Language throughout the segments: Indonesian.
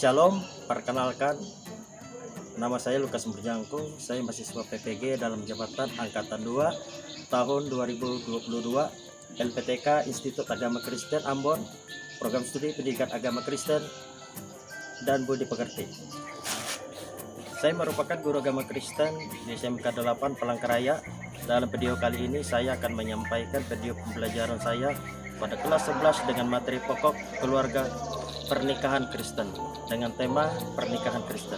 Shalom, perkenalkan nama saya Lukas Murjangkung. Saya mahasiswa PPG dalam jabatan Angkatan 2 tahun 2022 LPTK Institut Agama Kristen Ambon, Program Studi Pendidikan Agama Kristen dan Budi Pekerti. Saya merupakan guru agama Kristen di SMK 8 Palangkaraya. Dalam video kali ini saya akan menyampaikan video pembelajaran saya pada kelas 11 dengan materi pokok keluarga pernikahan Kristen dengan tema pernikahan Kristen.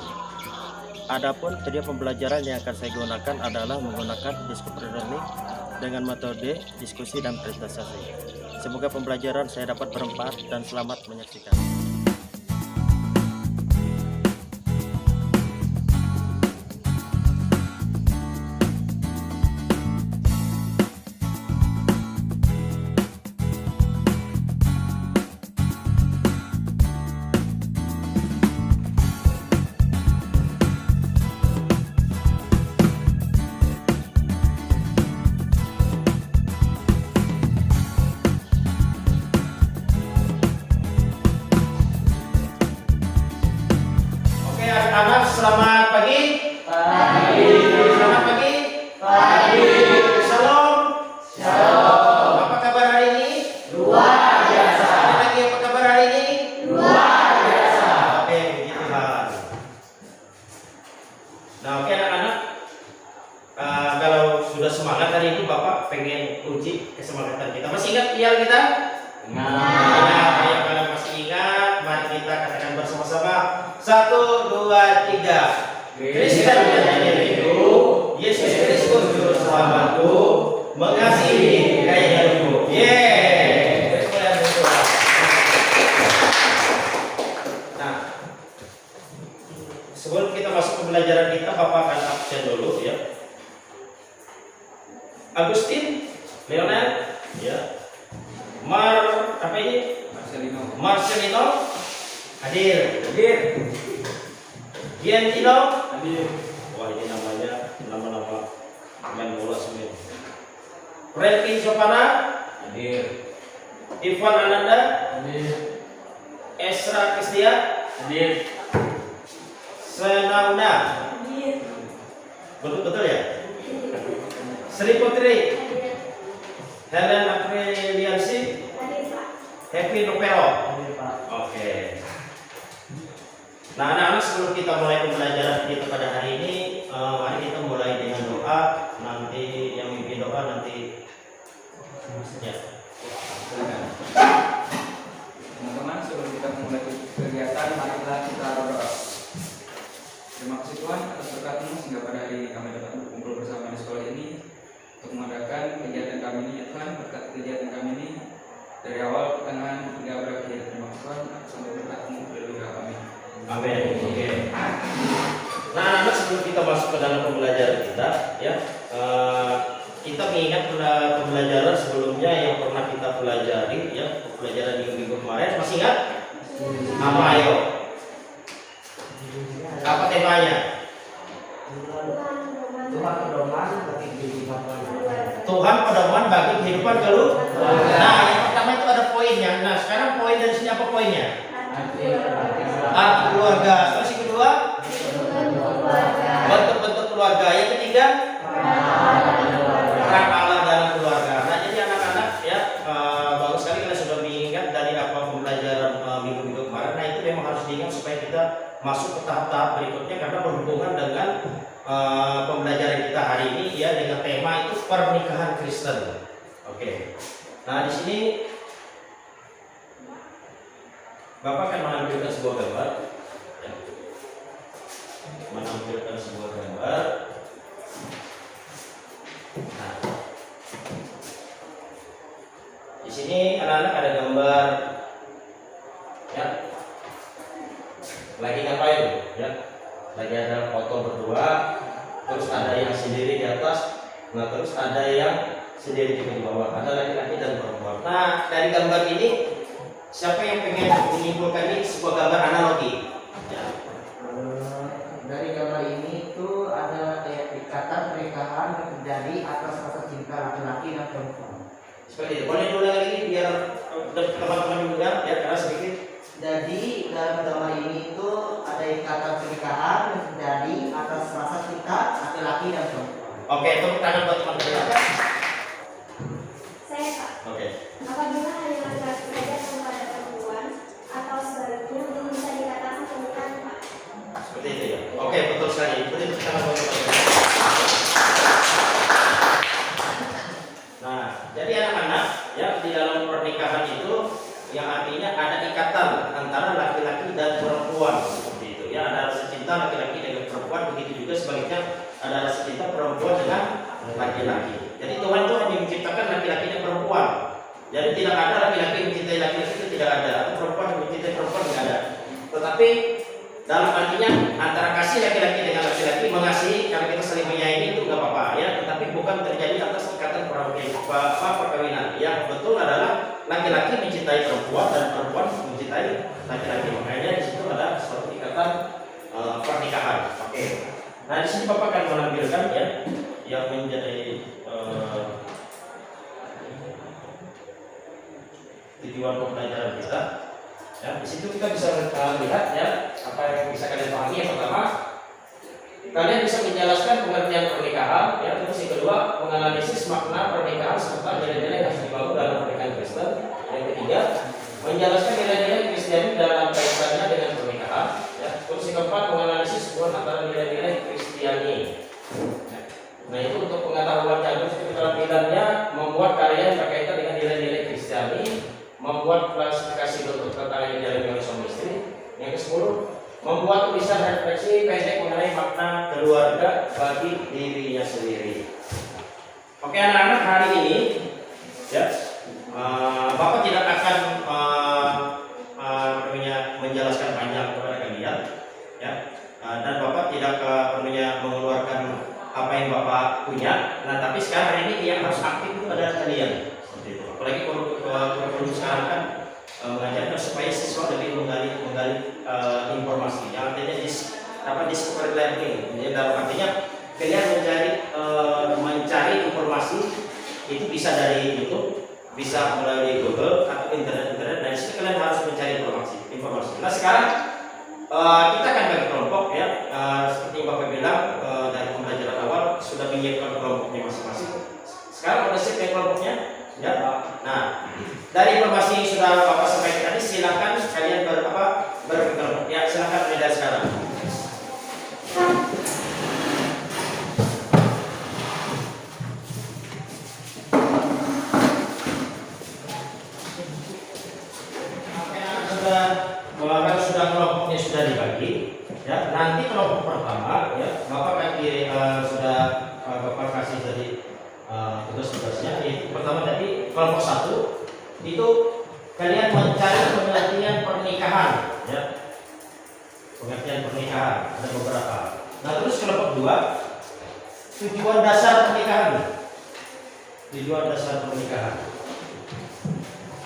Adapun video pembelajaran yang akan saya gunakan adalah menggunakan Discovery Learning dengan metode diskusi dan presentasi. Semoga pembelajaran saya dapat bermanfaat dan selamat menyaksikan. Anak, selamat pagi. Pagi. Selamat pagi. Pagi. Shalom. Shalom. Apa kabar hari ini? Luar biasa. Ada lagi apa kabar hari ini? Luar biasa. Oke, puji Tuhan. Nah, oke anak-anak. Kalau sudah semangat hari ini, Bapak pengen uji kesemangatan kita. Masih ingat pial kita? Ingat. Ayo kalian masih ingat? Mari kita katakan bersama-sama. 1, 2, 3. Kristen menjadi hidup, Yesus Kristus juru selamatku, mengasihi gaya hidupku. Yeay. Nah, sebelum kita masuk ke pembelajaran kita, Bapak akan absen dulu ya. Agustin, Leonel, ya. Apa ini? Marcelino, hadir. Giantino, hadir. Wah, ini namanya nama-nama main bola semua. Renkin Sopana, hadir. Ivan Ananda, hadir. Esra Kristia, hadir. Senauna, hadir. Betul ya? Sri Putri, Helen Apriliansi, Happy Nopero. Oke. Nah, anak-anak, sebelum kita mulai pembelajaran kita pada hari ini, mari kita mulai dengan doa. Nanti yang mimpin doa nanti ya. Teman-teman, sebelum kita memulai kegiatan, marilah kita berdoa. Terima kasih Tuhan atas berkat-Mu sehingga pada hari ini kami dapat berkumpul bersama di sekolah ini untuk mengadakan kegiatan kami ini. Ya Tuhan, berkat kegiatan kami ini dari awal, pertengahan, hingga berakhir. Terima kasih Tuhan atas berkat-Mu. Haleluya, amin. Amin. Oke. Nah, anak-anak, sebelum kita masuk ke dalam pembelajaran kita, ya, kita mengingat pembelajaran sebelumnya yang pernah kita pelajari, ya, pembelajaran minggu kemarin. Masih ingat? Apa ayo? Apa temanya? Tuhan pedoman bagi kehidupan keluarga. Nah, yang pertama itu ada poinnya. Nah, sekarang poin dari sini apa poinnya? Arti keluarga. Terus yang kedua? Bentuk-bentuk keluarga. Yang ketiga? Peran Allah dalam keluarga. Nah, jadi anak-anak ya, bagus sekali kalian sudah mengingat dari apa pembelajaran minggu-minggu kemarin. Nah, itu memang harus diingat supaya kita masuk ke tahap-tahap berikutnya karena berhubungan dengan pembelajaran kita hari ini ya, dengan tema itu pernikahan Kristen. Oke. Nah, di sini Bapak akan menampilkan sebuah gambar ya. Menampilkan sebuah gambar. Nah, di sini anak-anak ada gambar ya. Lagi ngapain ya? Lagi ada foto berdua, terus ada yang sendiri di atas, nah terus ada yang sendiri di bawah, ada laki-laki dan perempuan. Nah, dari gambar ini siapa yang pengen menyimpulkan ini sebuah gambar analogi? Ya. Dari gambar ini itu ada kayak ikatan pernikahan yang terjadi atas rasa cinta laki-laki dan perempuan. Seperti itu. Boleh diulang lagi biar teman-teman juga ya, karena sedikit. Jadi dalam gambar ini itu ikatan pernikahan yang terjadi atas rasa cinta laki-laki dan perempuan. Oke, tepuk tangan buat teman-teman. Saya Pak, Oke. apabila hanya laki-laki saja kepada perempuan atau sebaliknya belum bisa dikatakan pernikahan Pak. Seperti itu ya. Oke, betul sekali. Itu tepuk tangan buat teman-teman. Nah, jadi anak-anak ya di dalam pernikahan itu yang artinya ada ikatan antara laki-laki dan perempuan seperti itu ya, ada rasa cinta laki-laki dengan perempuan, begitu juga sebaliknya ada rasa cinta perempuan dengan laki-laki. Jadi Tuhan itu hanya menciptakan laki-laki dan perempuan. Jadi tidak ada laki-laki mencintai laki-laki, itu tidak ada, atau perempuan yang mencintai perempuan tidak ada. Tetapi dalam artinya antara kasih laki-laki dengan laki-laki, mengasihi kalau kita saling menyayangi itu nggak apa-apa ya, tetapi bukan terjadi atas ikatan perkawinan. Yang betul adalah laki-laki mencintai perempuan dan perempuan mencintai laki-laki. Makanya di situ ada suatu ikatan pernikahan. Oke. Nah di sini Bapak akan menampilkan ya yang menjadi tujuan pembelajaran kita. Ya, di situ kita bisa lihat ya apa yang bisa kalian pahami. Yang pertama, kalian bisa menjelaskan pengertian pernikahan. Ya, terus yang kedua, menganalisis makna pernikahan serta nilai-nilai yang harus dibangun dalam pernikahan Kristen. Yang ketiga, menjelaskan nilai-nilai Kristiani dalam kaitannya dengan pernikahan. Ya, terus yang keempat, menganalisis hubungan antara nilai-nilai Kristiani. Nah, itu untuk pengetahuan campur keterampilannya membuat karya yang berkaitan dengan nilai-nilai Kristiani, membuat klasifikasi bentuk pertanyaan dalam yang suami istri. Yang ke-10, membuat tulisan refleksi pendek mengenai makna keluarga bagi dirinya sendiri. Oke anak-anak, hari ini ya Bapak tidak akan menjelaskan panjang kepada kalian ya, dan Bapak tidak mengeluarkan apa yang Bapak punya. Nah tapi sekarang hari ini yang harus aktif itu adalah kalian. Apalagi kurikulum sekarang kan mengajarkan supaya siswa lebih menggali informasi. Yang artinya discovery learning. Jadi dalam artinya kalian mencari informasi itu bisa dari YouTube, bisa melalui Google atau internet. Dan di situ kalian harus mencari informasi. Nah sekarang kita akan bagi kelompok ya. Seperti yang Bapak bilang dari pembelajaran awal sudah menyiapkan kelompoknya masing-masing. Sekarang udah siap kelompoknya. Ya, nah dari informasi yang sudah Bapak sampaikan tadi, silakan kalian berkelompok. Ya, silakan mulai dari sekarang. Kalau sudah kelompoknya sudah dibagi, ya nanti kelompok pertama, ya Bapak sudah Bapak kasih tadi tugas-tugasnya. Pertama tadi kelompok 1 itu kalian mencari pengertian pernikahan ya, pengertian pernikahan ada beberapa. Nah terus kelompok 2 tujuan dasar pernikahan, tujuan dasar pernikahan.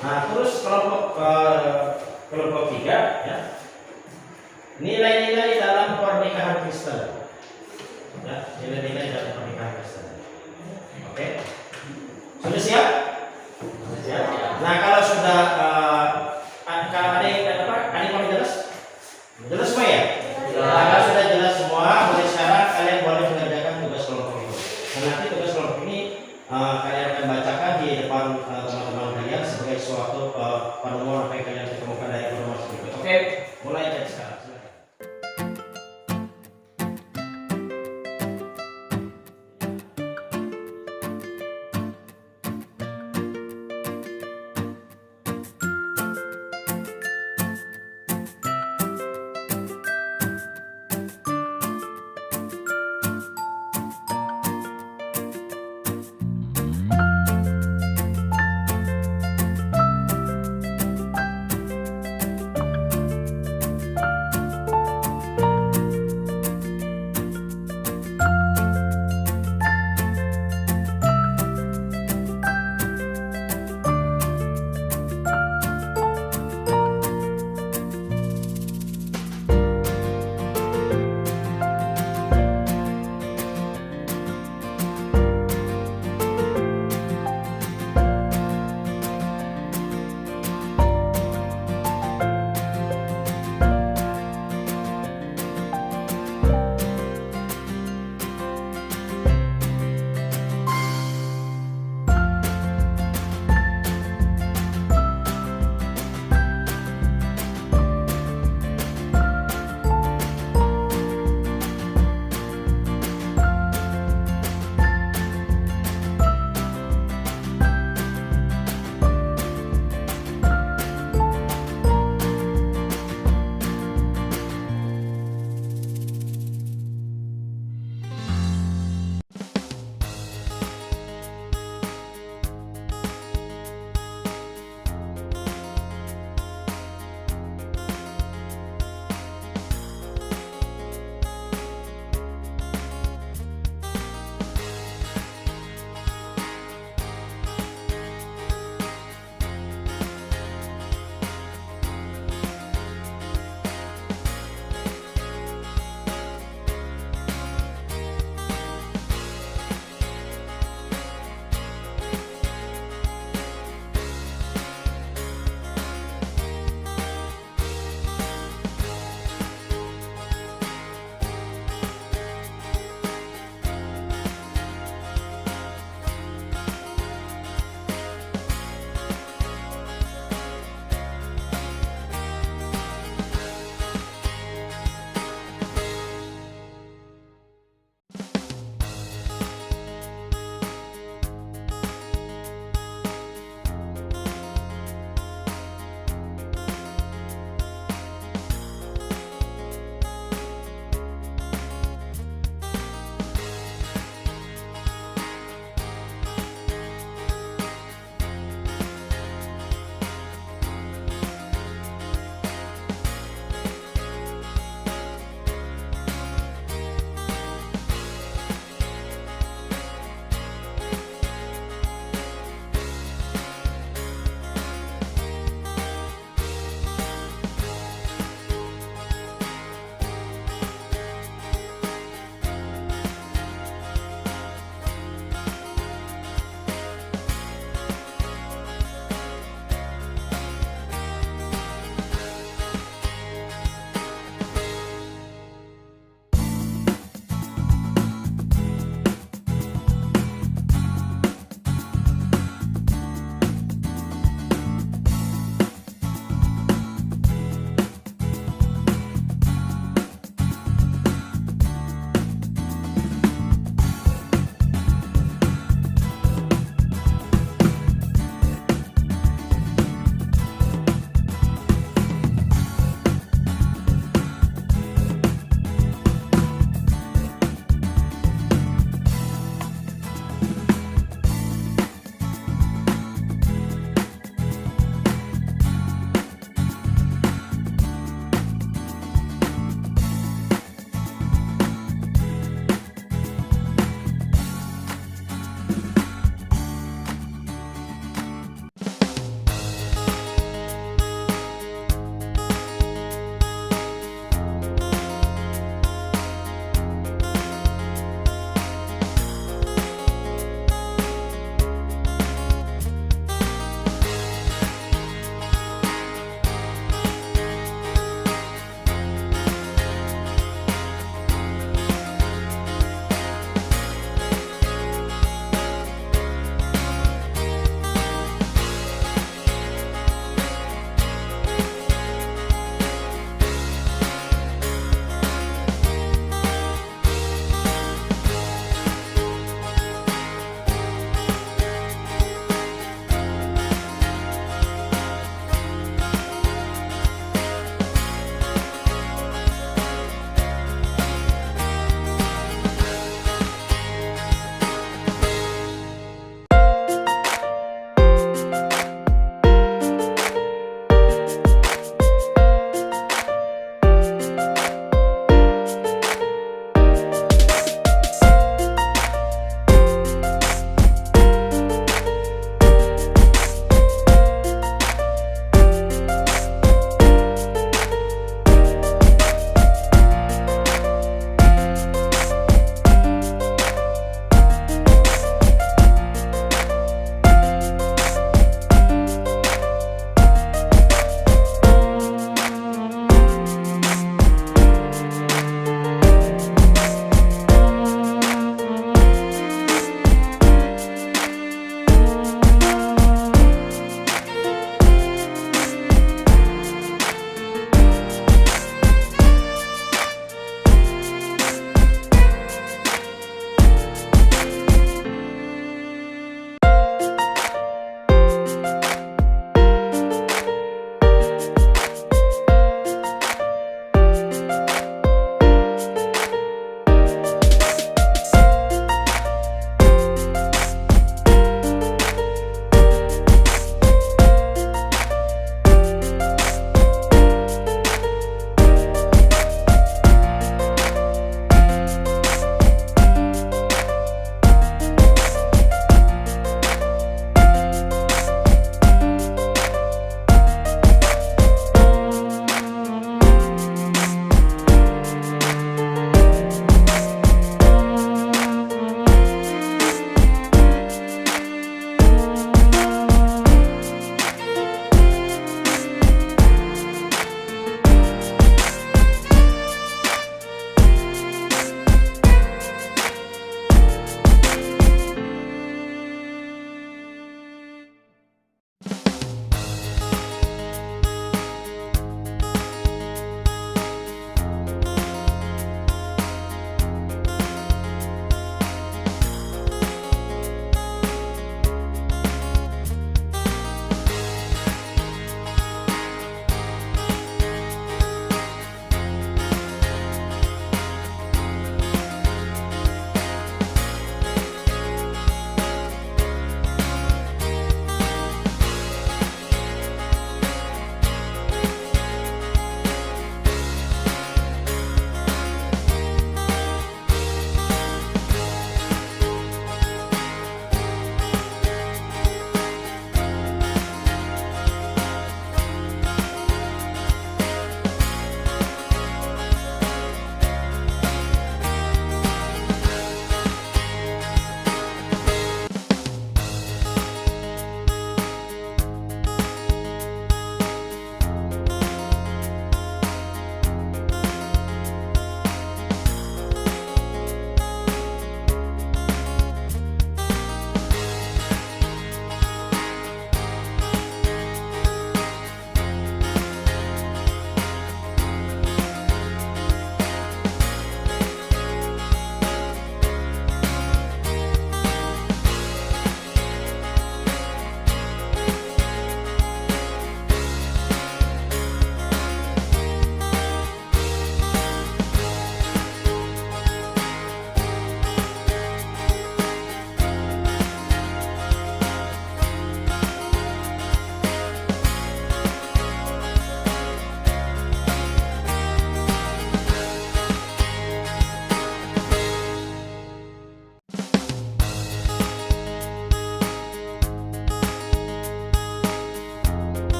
Nah terus kelompok 3 ya, nilai-nilai dalam pernikahan Kristen ya, nilai-nilai dalam pernikahan Kristen. Oke, sudah siap? Siap. Nah kalau sudah ada yang jelas? Jelas semua ya? Nah, kalau sudah jelas semua, mulai sekarang kalian boleh mengerjakan tugas kelompok itu. Nah, nanti tugas kelompok ini kalian akan bacakan di depan teman-teman kalian sebagai suatu penemuan apa yang kalian ketemukan dari informasi berikut. Oke, mulai dari sekarang.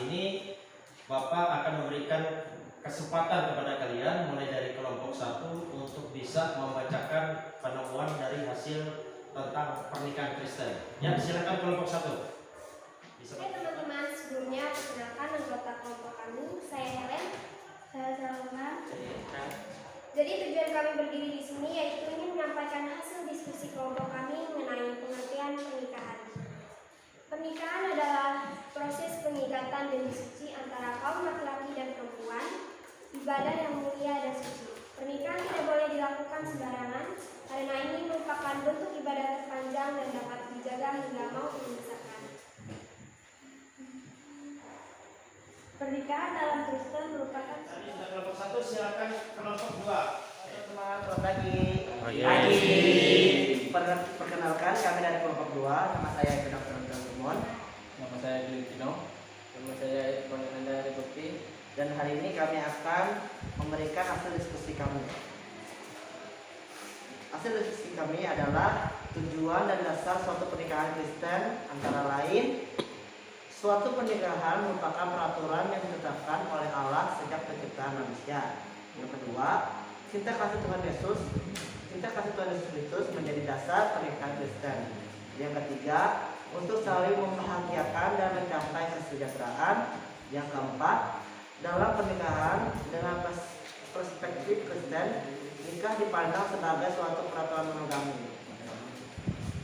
ini Bapak akan memberikan kesempatan kepada kalian mulai dari kelompok 1 untuk bisa membacakan penemuan dari hasil tentang pernikahan Kristen. Ya, silakan kelompok 1. Bisa. Oke teman-teman, sebelumnya perkenalkan anggota kelompok kami, saya Helen. Saya Salma. Jadi tujuan kami berdiri di sini yaitu ingin menyampaikan hasil diskusi kelompok kami mengenai pengertian pernikahan. Pernikahan adalah proses pengikatan dan suci antara kaum laki-laki dan perempuan, ibadah yang mulia dan suci. Pernikahan tidak boleh dilakukan sembarangan, karena ini merupakan bentuk ibadah terpanjang dan dapat dijaga hingga maut memisahkan. Pernikahan dalam Kristen merupakan Tadi sudah kelompok 1, silakan kelompok 2. Teman-teman, selamat pagi. Pagi. Perkenalkan kami dari kelompok 2. Nama saya Dr. Anton. Nama saya Juli Tino. Nama saya Irfan Anda Bukti. Dan hari ini kami akan memberikan hasil diskusi kami. Hasil diskusi kami adalah tujuan dan dasar suatu pernikahan Kristen, antara lain suatu pernikahan merupakan peraturan yang ditetapkan oleh Allah sejak penciptaan manusia. Yang kedua, cinta kasih Tuhan Yesus Kristus menjadi dasar pernikahan Kristen. Yang ketiga, untuk saling membahagiakan dan mencapai kesejahteraan. Yang keempat, dalam pernikahan dengan perspektif Kristen, nikah dipandang sebagai suatu peraturan monogami.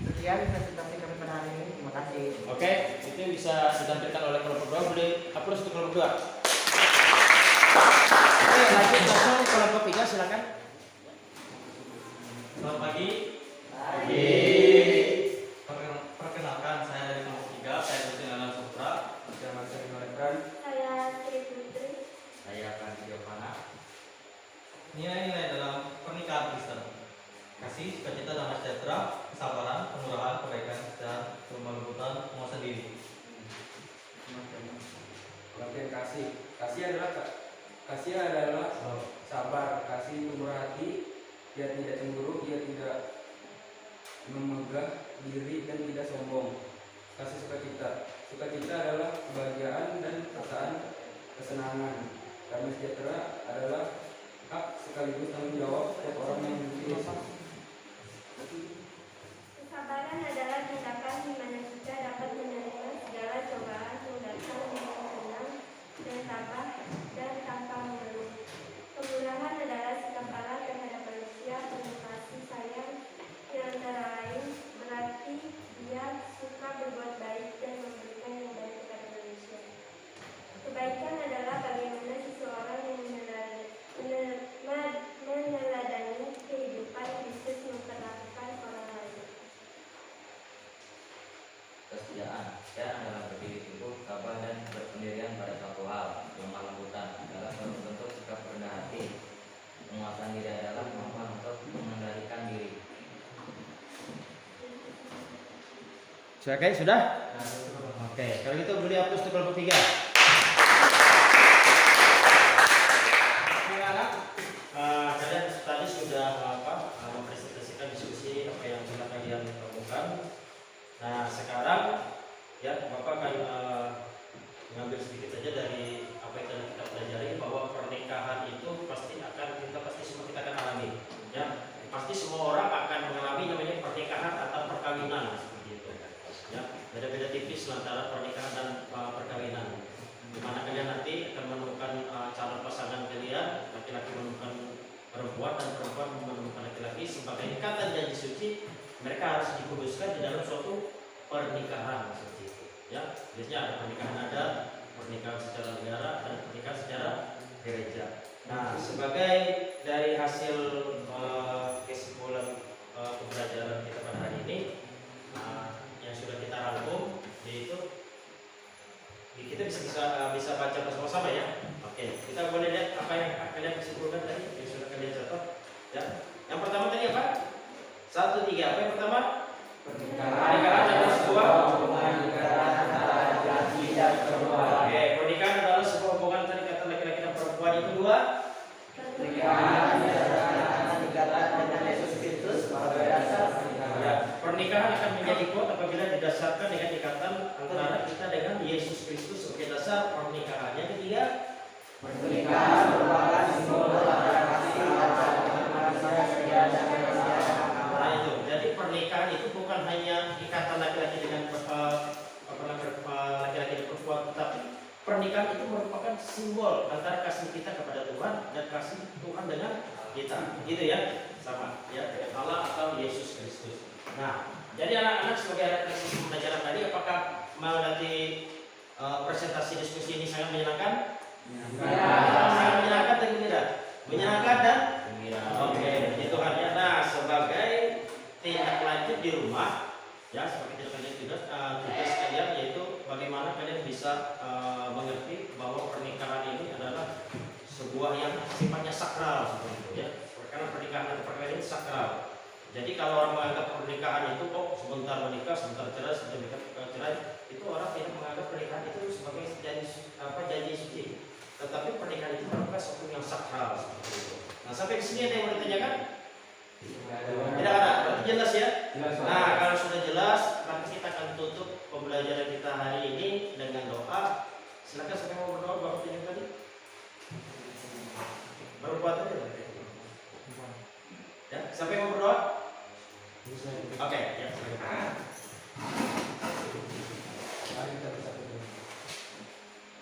Sekian presentasi kami pada hari ini. Terima kasih. Oke, itu bisa ditampilkan oleh kelompok 2. Boleh aplaus untuk kelompok 2. Oke, lanjut langsung kelompok 3, silakan. Selamat pagi. Pagi. Perkenalkan, saya dari kelompok 3, saya Gusti Alan Sutra. Saya Marcel Noletran. saya Sri Putri. Saya akan Giovanna. Nilai-nilai dalam pernikahan Kristen: kasih, sukacita, damai sejahtera, kesabaran, kemurahan, kebaikan, dan kelembutan, penguasaan diri. Pengertian kasih. Kasih adalah sabar. Kasih itu berarti dia tidak cemburu, dia tidak memegah diri dan tidak sombong. Kasih sukacita. Sukacita adalah kebahagiaan dan perasaan kesenangan. Damai sejahtera adalah hak sekaligus tanggung jawab setiap orang yang memiliki Yesus. Kesabaran adalah tindakan di mana kita dapat menerima segala cobaan yang datang dengan tenang dan sabar dan tanpa mengeluh. Kemurahan adalah sikap Allah terhadap manusia, penuh kasih sayang, yang antara lain berarti dia suka berbuat baik dan memberikan yang baik kepada manusia. Kebaikan adalah bagaimana seseorang yang meneladani kehidupan Kristus memperlakukan orang lain. Kesetiaan adalah berdiri teguh, tabah dan berpendirian pada satu hal, lemah lembutan adalah suatu bentuk sikap rendah hati. Penguasaan diri adalah kemampuan untuk mengendalikan diri. Oke, sudah? Oke, kalau gitu boleh hapus untuk kelompok 3. Kalian tadi sudah mempresentasikan diskusi apa yang sudah kalian lakukan. Nah, sekarang ya Bapak akan mengambil sedikit saja dari apa yang telah kita pelajari, bahwa pernikahan itu pasti semua kita akan alami. Ya, pasti semua orang akan mengalami namanya pernikahan atau perkawinan seperti itu. Ya, beda-beda tipis antara pernikahan dan perkawinan. Di mana kalian nanti akan menemukan calon pasangan kalian, laki-laki menemukan perempuan dan perempuan menemukan laki-laki sebagai ikatan janji suci. Mereka harus dikuduskan di dalam suatu pernikahan seperti itu. Ya, biasanya ada pernikahan adat, pernikahan secara negara, dan pernikahan secara gereja. Nah, sebagai dari hasil kesimpulan pembelajaran kita pada hari ini, yang sudah kita rangkum, yaitu kita bisa baca bersama-sama ya. Oke, kita boleh lihat apa yang kalian kesimpulan tadi yang sudah kalian catat. Ya, yang pertama tadi apa? 1, 3. Apa yang pertama? Pernikahan adalah sebuah hubungan antara laki-laki dan perempuan. Oke, pernikahan adalah sebuah hubungan antara laki-laki dan perempuan. Yang kedua, Pernikahan adalah ikatan dengan Yesus Kristus sebagai dasar pernikahan. ya, pernikahan akan menjadi kuat apabila didasarkan dengan ikatan antara kita dengan Yesus Kristus sebagai dasar pernikahan. Pernikahan merupakan simbol antara kasih dan manusia sejajar dan Nah itu, jadi pernikahan itu bukan hanya ikatan laki-laki dengan laki-laki dan perempuan, tetapi pernikahan itu merupakan simbol antara kasih kita kepada Tuhan dan kasih Tuhan dengan kita, gitu ya, sama ya dengan Allah atau Yesus Kristus. Nah, jadi anak-anak sebagai anak diskusi pembelajaran tadi, apakah mau nanti presentasi diskusi ini sangat menyenangkan? Sangat menyenangkan atau tidak? Menyenangkan dan oke, itu hanya. Nah, sebagai tindak lanjut di rumah, ya sebagai tindak lanjut tugas kalian yaitu bagaimana kalian bisa mengerti bahwa pernikahan ini adalah sebuah yang sifatnya sakral seperti itu ya. Karena pernikahan atau perkawinan ini sakral. Jadi kalau orang menganggap pernikahan itu kok sebentar menikah, sebentar cerai, sebentar menikah, cerai, itu orang tidak menganggap pernikahan itu sebagai janji suci. Tetapi pernikahan itu merupakan sesuatu yang sakral seperti itu. Nah, sampai di sini ada yang mau ditanyakan? Tidak ada, berarti jelas ya? Nah, kalau sudah jelas, nanti kita akan tutup pembelajaran kita hari ini dengan doa. Silakan siapa yang mau berdoa, Bapak tunjuk tadi. Baru buat aja. Ya, siapa yang mau berdoa? Oke, ya. Silakan. Mari kita bisa berdoa.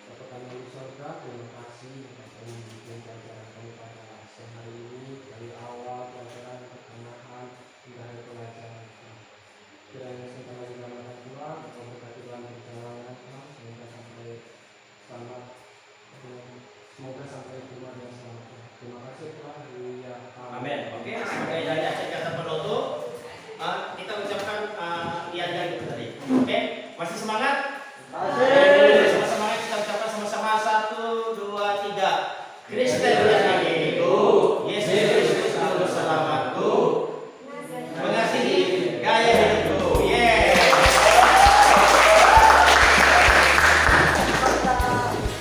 Bapa kami di surga, terima kasih atas pemberian pelajaran kami pada siang hari ini dari awal pelajaran pertengahan hingga akhir pelajaran. Kiranya